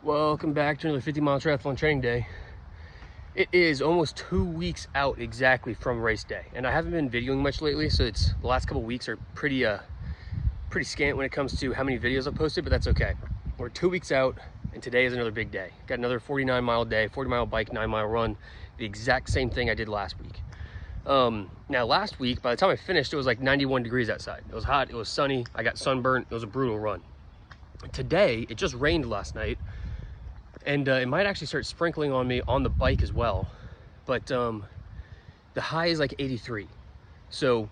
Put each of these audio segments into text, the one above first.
Welcome back to another 50-mile triathlon training day. It is almost 2 weeks out exactly from race day, and I haven't been videoing much lately, so the last couple weeks are pretty scant when it comes to how many videos I've posted, but that's okay. We're 2 weeks out, and today is another big day. Got another 49-mile day, 40-mile bike, 9-mile run, the exact same thing I did last week. Now last week, by the time I finished, it was like 91 degrees outside. It was hot, it was sunny, I got sunburnt, it was a brutal run. Today, it just rained last night, and it might actually start sprinkling on me on the bike as well, but the high is like 83. So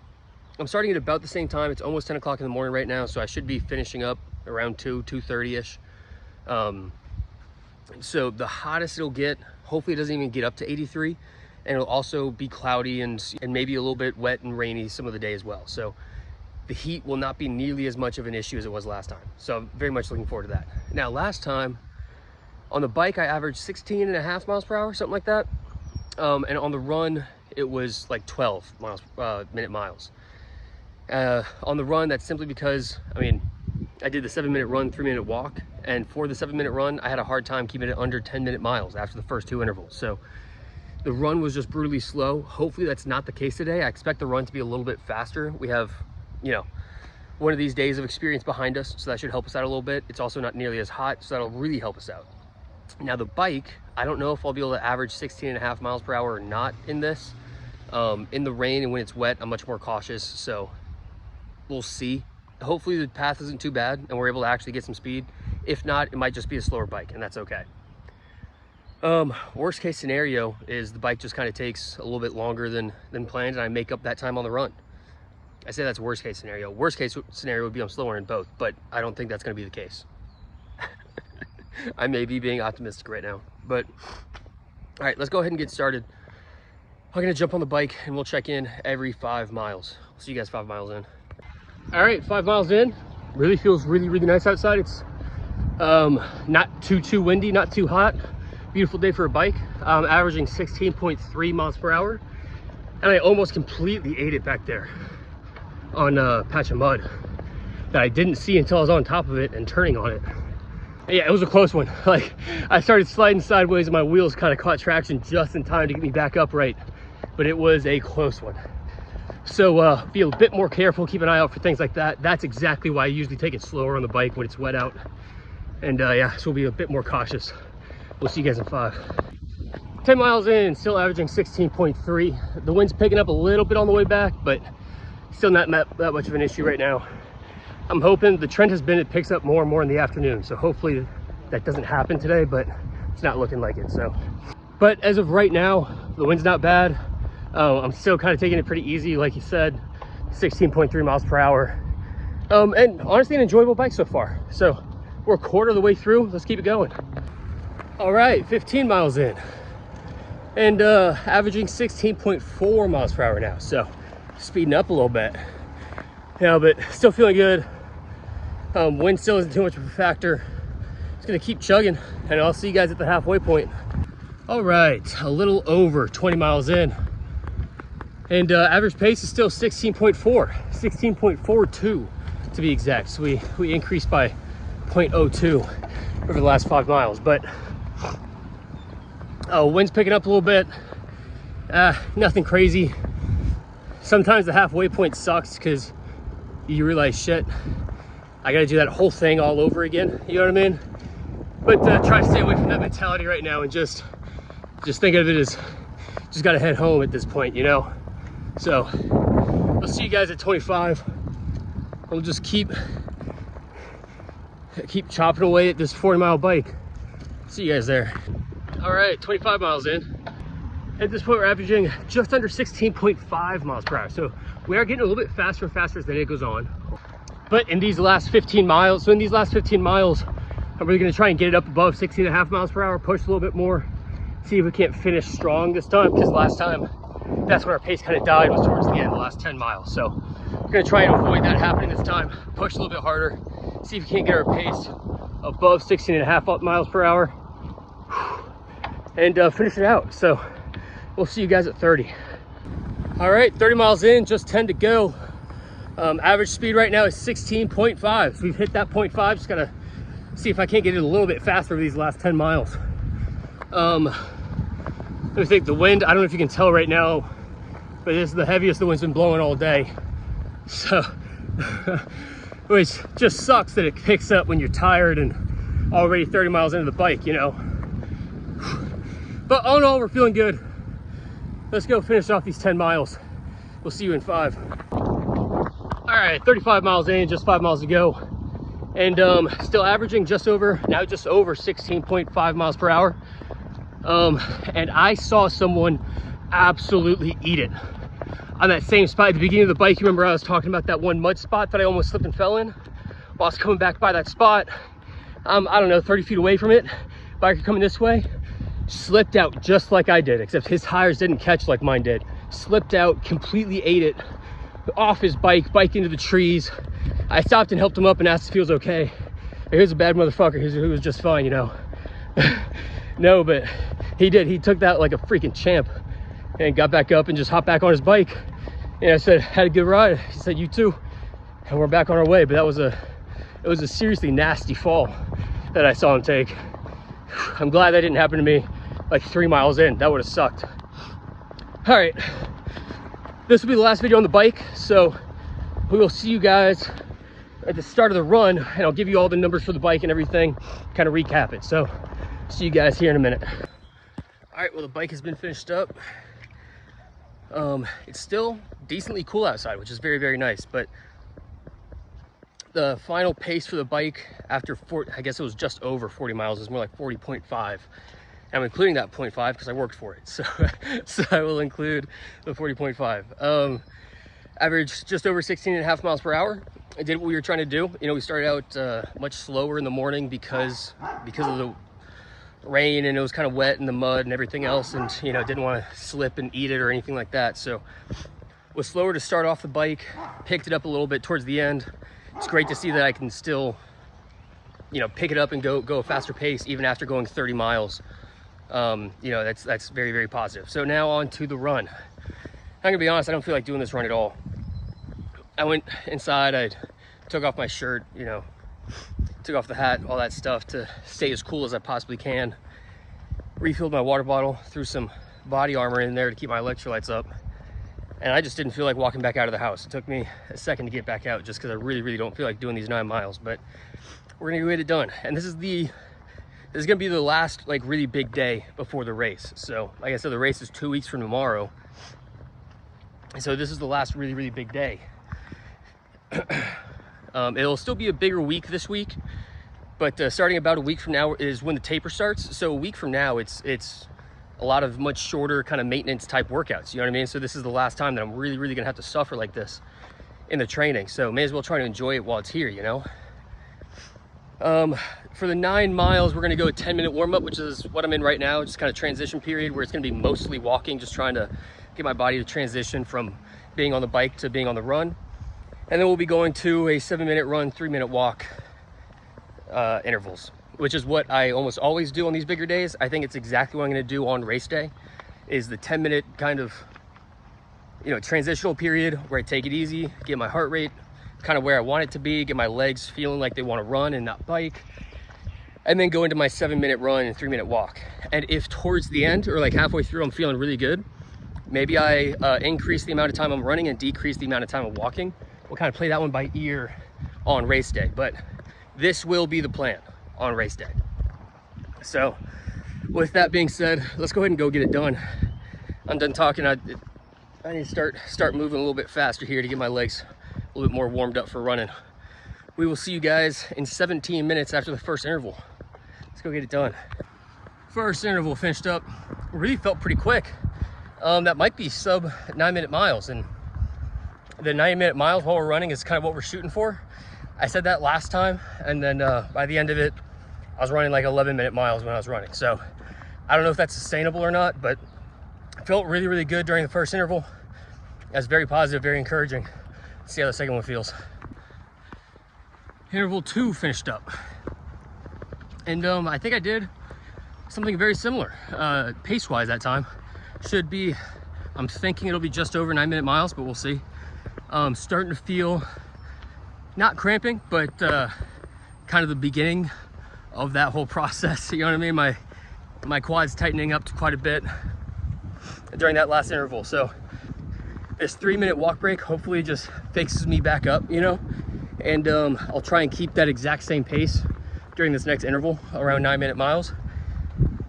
I'm starting at about the same time. It's almost 10 o'clock in the morning right now, so I should be finishing up around 2:30ish. So the hottest it'll get, hopefully it doesn't even get up to 83, and it'll also be cloudy and maybe a little bit wet and rainy some of the day as well. So the heat will not be nearly as much of an issue as it was last time. So I'm very much looking forward to that. Now last time on the bike, I averaged 16.5 miles per hour, something like that. And on the run, it was like 12 minute miles. On the run, that's simply because, I did the 7-minute run, 3-minute walk. And for the 7-minute run, I had a hard time keeping it under 10-minute miles after the first 2 intervals. So the run was just brutally slow. Hopefully that's not the case today. I expect the run to be a little bit faster. We have, one of these days of experience behind us, so that should help us out a little bit. It's also not nearly as hot, so that'll really help us out. Now the bike, I don't know if I'll be able to average 16.5 miles per hour or not in this. In the rain and when it's wet, I'm much more cautious, so we'll see. Hopefully the path isn't too bad and we're able to actually get some speed. If not, it might just be a slower bike, and that's okay. Worst case scenario is the bike just kind of takes a little bit longer than planned, and I make up that time on the run. I say that's worst case scenario. Worst case scenario would be I'm slower in both, but I don't think that's going to be the case. I may be being optimistic right now, but all right, let's go ahead and get started. I'm gonna jump on the bike and we'll check in every 5 miles. I'll see you guys 5 miles in. All right, 5 miles in. Really feels really nice outside. It's not too windy, not too hot. Beautiful day for a bike. I'm averaging 16.3 miles per hour, and I almost completely ate it back there on a patch of mud that I didn't see until I was on top of it and turning on it. Yeah, it was a close one. Like, I started sliding sideways and my wheels kind of caught traction just in time to get me back upright, but it was a close one. So be a bit more careful, keep an eye out for things like that. That's exactly why I usually take it slower on the bike when it's wet out. And yeah, so we'll be a bit more cautious. We'll see you guys in 5. 10 miles in, still averaging 16.3. The wind's picking up a little bit on the way back, but still not that much of an issue right now. I'm hoping, the trend has been it picks up more and more in the afternoon, so hopefully that doesn't happen today, but it's not looking like it. So, but as of right now, the wind's not bad. I'm still kind of taking it pretty easy, like you said, 16.3 miles per hour. And honestly, an enjoyable bike so far. So we're a quarter of the way through. Let's keep it going. All right, 15 miles in, and averaging 16.4 miles per hour now. So speeding up a little bit. Yeah, but still feeling good. Wind still isn't too much of a factor. Just gonna keep chugging, and I'll see you guys at the halfway point. All right, a little over 20 miles in, and average pace is still 16.42 to be exact. So we increased by 0.02 over the last 5 miles, but wind's picking up a little bit. Nothing crazy. Sometimes the halfway point sucks because you realize, shit, I gotta do that whole thing all over again, you know what I mean? But try to stay away from that mentality right now and just think of it as just gotta head home at this point, you know? So I'll see you guys at 25. We'll just keep chopping away at this 40-mile bike. See you guys there. All right, 25 miles in. At this point, we're averaging just under 16.5 miles per hour. So we are getting a little bit faster and faster as the day goes on. But in these last 15 miles, I'm really gonna try and get it up above 16.5 miles per hour, push a little bit more, see if we can't finish strong this time, because last time, that's when our pace kind of died, was towards the end, the last 10 miles. So we're gonna try and avoid that happening this time, push a little bit harder, see if we can't get our pace above 16.5 miles per hour, and finish it out. So we'll see you guys at 30. All right, 30 miles in, just 10 to go. Average speed right now is 16.5. So we've hit that 0.5, just gotta see if I can't get it a little bit faster these last 10 miles. Let me think. The wind, I don't know if you can tell right now, but this is the heaviest the wind's been blowing all day. So, which just sucks that it picks up when you're tired and already 30 miles into the bike, you know. But all in all, we're feeling good. Let's go finish off these 10 miles. We'll see you in 5. All right, 35 miles in, just 5 miles to go. And still averaging just over 16.5 miles per hour. And I saw someone absolutely eat it on that same spot at the beginning of the bike. You remember I was talking about that one mud spot that I almost slipped and fell in? While I was coming back by that spot, I don't know, 30 feet away from it, biker coming this way, slipped out just like I did, except his tires didn't catch like mine did. Slipped out, completely ate it, off his bike into the trees. I stopped and helped him up and asked if he was okay. He was a bad motherfucker, he was just fine, you know. No, but he did. He took that like a freaking champ and got back up and just hopped back on his bike. And I said, had a good ride. He said, you too. And we're back on our way. But it was a seriously nasty fall that I saw him take. I'm glad that didn't happen to me like 3 miles in. That would have sucked. All right, this will be the last video on the bike. So we will see you guys at the start of the run, and I'll give you all the numbers for the bike and everything, kind of recap it. So see you guys here in a minute. All right, well, the bike has been finished up. It's still decently cool outside, which is very, very nice, but the final pace for the bike after I guess it was just over 40 miles, is more like 40.5. I'm including that 0.5 because I worked for it. So, so I will include the 40.5. Averaged just over 16.5 miles per hour. I did what we were trying to do. You know, we started out much slower in the morning because of the rain, and it was kind of wet in the mud and everything else, and you know, didn't want to slip and eat it or anything like that. So was slower to start off the bike, picked it up a little bit towards the end. It's great to see that I can still, you know, pick it up and go a faster pace even after going 30 miles. You know, that's very, very positive. So now on to the run. I'm gonna be honest, I don't feel like doing this run at all. I went inside, I took off my shirt, you know, took off the hat, all that stuff to stay as cool as I possibly can. Refilled my water bottle, threw some body armor in there to keep my electrolytes up. And I just didn't feel like walking back out of the house. It took me a second to get back out just because I really, really don't feel like doing these 9 miles, but we're gonna get it done. And this is gonna be the last like really big day before the race. So like I said, the race is 2 weeks from tomorrow. So this is the last really, really big day. It'll still be a bigger week this week, but starting about a week from now is when the taper starts. So a week from now, it's a lot of much shorter kind of maintenance type workouts. You know what I mean? So this is the last time that I'm really, really gonna have to suffer like this in the training. So may as well try to enjoy it while it's here, you know? For the 9 miles, we're gonna go a 10-minute warm-up, which is what I'm in right now. Just kind of transition period where it's gonna be mostly walking, just trying to get my body to transition from being on the bike to being on the run. And then we'll be going to a 7-minute run, 3-minute walk intervals, which is what I almost always do on these bigger days. I think it's exactly what I'm gonna do on race day, is the 10-minute kind of, you know, transitional period where I take it easy, get my heart rate kind of where I want it to be, get my legs feeling like they want to run and not bike, and then go into my 7-minute run and 3-minute walk. And if towards the end or like halfway through I'm feeling really good, maybe I increase the amount of time I'm running and decrease the amount of time I'm walking. We'll kind of play that one by ear on race day, but this will be the plan on race day. So with that being said, let's go ahead and go get it done. I'm done talking. I need to start moving a little bit faster here to get my legs a little bit more warmed up for running. We will see you guys in 17 minutes after the first interval. Let's go get it done. First interval finished up. Really felt pretty quick. That might be sub 9-minute miles, and the 9-minute miles while we're running is kind of what we're shooting for. I said that last time, and then by the end of it, I was running like 11-minute miles when I was running. So I don't know if that's sustainable or not, but it felt really, really good during the first interval. That's very positive, very encouraging. Let's see how the second one feels. Interval 2 finished up. And I think I did something very similar, pace-wise that time. Should be, I'm thinking it'll be just over 9-minute miles, but we'll see. Starting to feel, not cramping, but kind of the beginning of that whole process. You know what I mean? My quad's tightening up quite a bit during that last interval. So this 3-minute walk break hopefully just fixes me back up, you know? And I'll try and keep that exact same pace during this next interval, around 9-minute miles.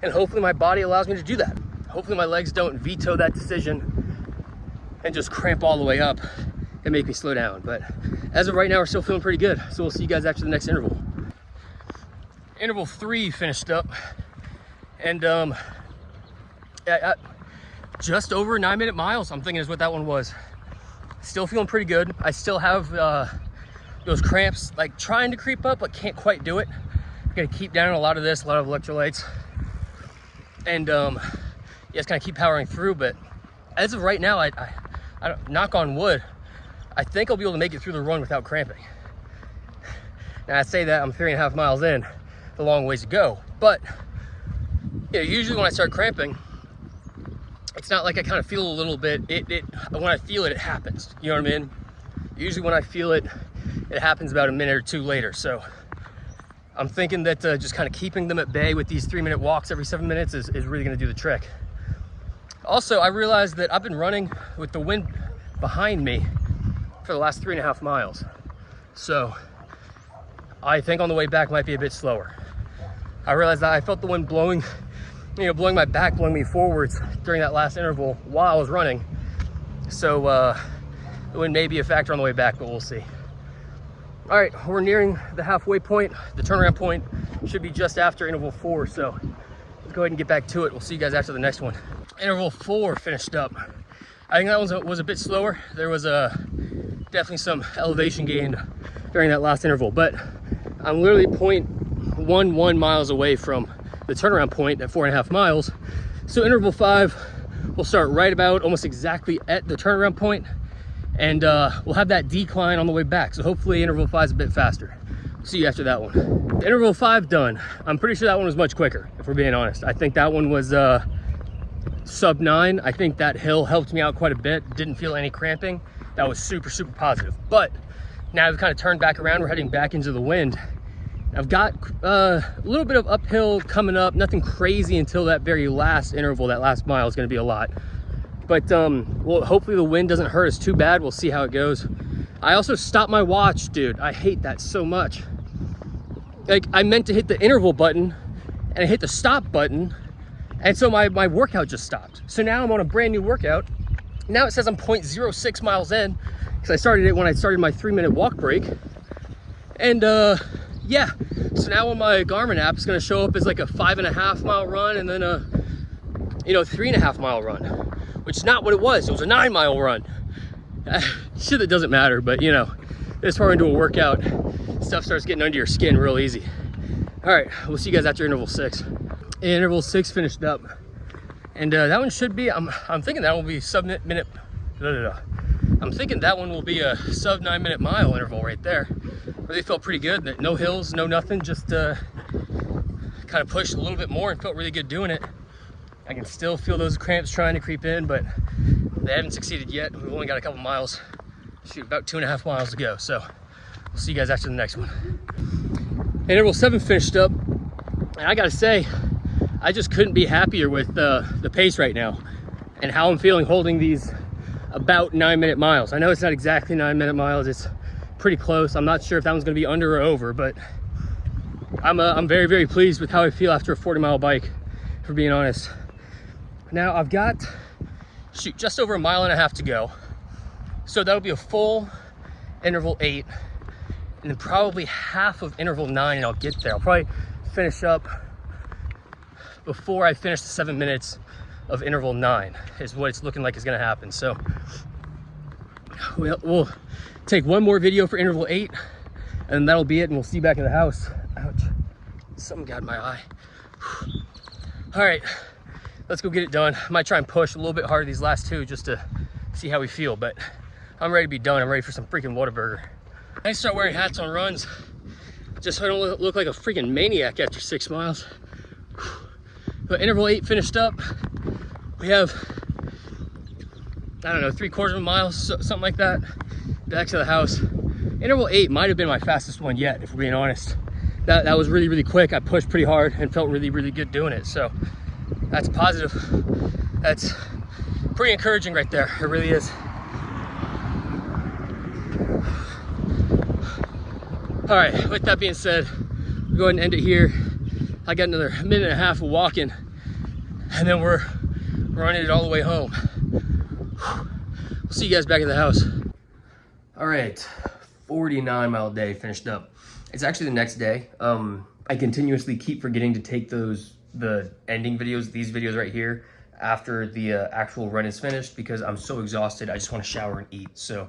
And hopefully my body allows me to do that. Hopefully my legs don't veto that decision and just cramp all the way up and make me slow down. But as of right now, we're still feeling pretty good. So we'll see you guys after the next interval. Interval 3 finished up. And just over 9-minute miles, I'm thinking is what that one was. Still feeling pretty good. I still have those cramps like trying to creep up, but can't quite do it. I'm gonna keep down a lot of this, a lot of electrolytes. And yeah, just kind of keep powering through. But as of right now, I don't, knock on wood, I think I'll be able to make it through the run without cramping. Now I say that I'm 3.5 miles in, a long ways to go. But you know, usually when I start cramping, it's not like I kind of feel a little bit, when I feel it, it happens. You know what I mean? Usually when I feel it, it happens about a minute or two later. So I'm thinking that just kind of keeping them at bay with these 3-minute walks every 7 minutes is really gonna do the trick. Also, I realized that I've been running with the wind behind me for the last 3.5 miles. So I think on the way back might be a bit slower. I realized that I felt the wind blowing, you know, blowing my back, blowing me forwards during that last interval while I was running. So the wind may be a factor on the way back, but we'll see. All right, we're nearing the halfway point. The turnaround point should be just after interval 4. So let's go ahead and get back to it. We'll see you guys after the next one. Interval 4 finished up. I think that one was a bit slower. There was definitely some elevation gained during that last interval, but I'm literally 0.11 miles away from the turnaround point at 4.5 miles. So interval 5 will start right about almost exactly at the turnaround point, and we'll have that decline on the way back. So hopefully interval 5 is a bit faster. See you after that one. Interval 5 done. I'm pretty sure that one was much quicker, if we're being honest. I think that one was sub 9. I think that hill helped me out quite a bit. Didn't feel any cramping. That was super, super positive. But now we've kind of turned back around. We're heading back into the wind. I've got a little bit of uphill coming up. Nothing crazy until that very last interval. That last mile is going to be a lot. But well, hopefully the wind doesn't hurt us too bad. We'll see how it goes. I also stopped my watch, dude. I hate that so much. Like, I meant to hit the interval button and I hit the stop button, and so my workout just stopped. So now I'm on a brand new workout. Now it says I'm 0.06 miles in, because I started it when I started my 3-minute walk break. And yeah, so now on my Garmin app, it's gonna show up as like a 5.5 mile run and then a 3.5 mile run, which is not what it was. It was a 9-mile run. Shit, that doesn't matter, but you know, this far into a workout, stuff starts getting under your skin real easy. All right, we'll see you guys after interval 6. Interval 6 finished up, and that one should be, I'm thinking that will be I'm thinking that one will be a sub 9-minute mile interval right there. Really felt pretty good. No hills, no nothing, just kind of pushed a little bit more and felt really good doing it. I can still feel those cramps trying to creep in, but they haven't succeeded yet. We've only got a couple miles, about 2.5 miles to go. So we'll see you guys after the next one. Interval 7 finished up, and I gotta say, I just couldn't be happier with the pace right now and how I'm feeling holding these about 9-minute miles. I know it's not exactly 9-minute miles, it's pretty close. I'm not sure if that one's gonna be under or over, but I'm very, very pleased with how I feel after a 40-mile bike, for being honest. Now I've got, just over 1.5 miles to go. So that'll be a full interval 8, and then probably half of interval 9, and I'll get there. I'll probably finish up before I finish the 7 minutes of interval 9 is what it's looking like is gonna happen. So we'll take one more video for interval 8, and that'll be it, and we'll see you back in the house. Ouch, something got in my eye. All right, let's go get it done. I might try and push a little bit harder these last 2 just to see how we feel, but I'm ready to be done. I'm ready for some freaking Whataburger. I start wearing hats on runs just so I don't look like a freaking maniac after 6 miles. But interval 8 finished up. We have, I don't know, 3/4 of a mile, something like that, back to the house. Interval 8 might have been my fastest one yet, if we're being honest. that was really, really quick. I pushed pretty hard and felt really, really good doing it. So that's positive. That's pretty encouraging right there. It really is. All right, with that being said, we'll go ahead and end it here. I got another minute and a half of walking, and then we're running it all the way home. We'll see you guys back at the house. All right, 49-mile day finished up. It's actually the next day. I continuously keep forgetting to take the ending videos, these videos right here, after the actual run is finished because I'm so exhausted. I just want to shower and eat. So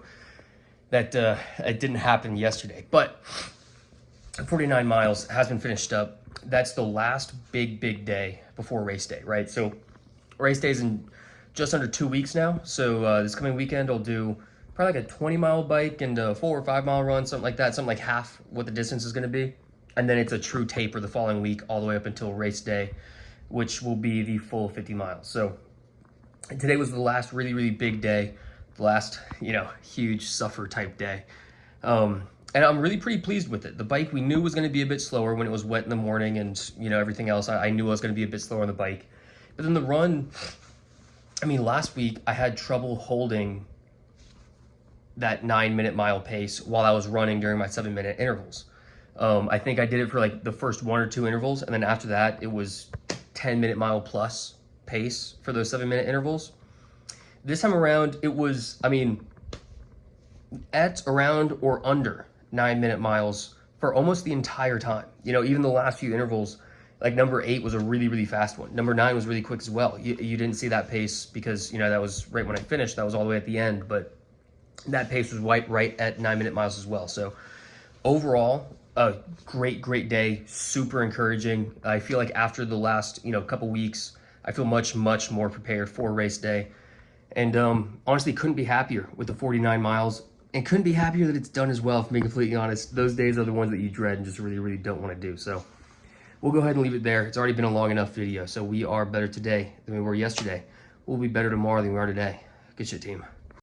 that it didn't happen yesterday. But 49 miles has been finished up. That's the last big day before race day, right? So race day is in just under 2 weeks now. So this coming weekend I'll do probably like a 20-mile bike and a 4 or 5 mile run, something like that, something like half what the distance is going to be. And then it's a true taper the following week all the way up until race day, which will be the full 50 miles. So today was the last really big day, the last, huge suffer type day. And I'm really pretty pleased with it. The bike we knew was going to be a bit slower when it was wet in the morning and, everything else. I knew I was going to be a bit slower on the bike. But then the run, last week I had trouble holding that 9-minute mile pace while I was running during my 7-minute intervals. I think I did it for like the first 1 or 2 intervals. And then after that, it was 10-minute mile plus pace for those 7-minute intervals. This time around, it was, at around or under 9-minute miles for almost the entire time. Even the last few intervals, like number 8 was a really fast one. Number 9 was really quick as well. You didn't see that pace because, that was right when I finished. That was all the way at the end, but that pace was right at 9-minute miles as well. So overall, a great day, super encouraging. I feel like after the last, couple weeks, I feel much more prepared for race day. And honestly, couldn't be happier with the 49 miles and couldn't be happier that it's done as well, if I'm being completely honest. Those days are the ones that you dread and just really don't want to do. So we'll go ahead and leave it there. It's already been a long enough video. So we are better today than we were yesterday. We'll be better tomorrow than we are today. Good shit, team.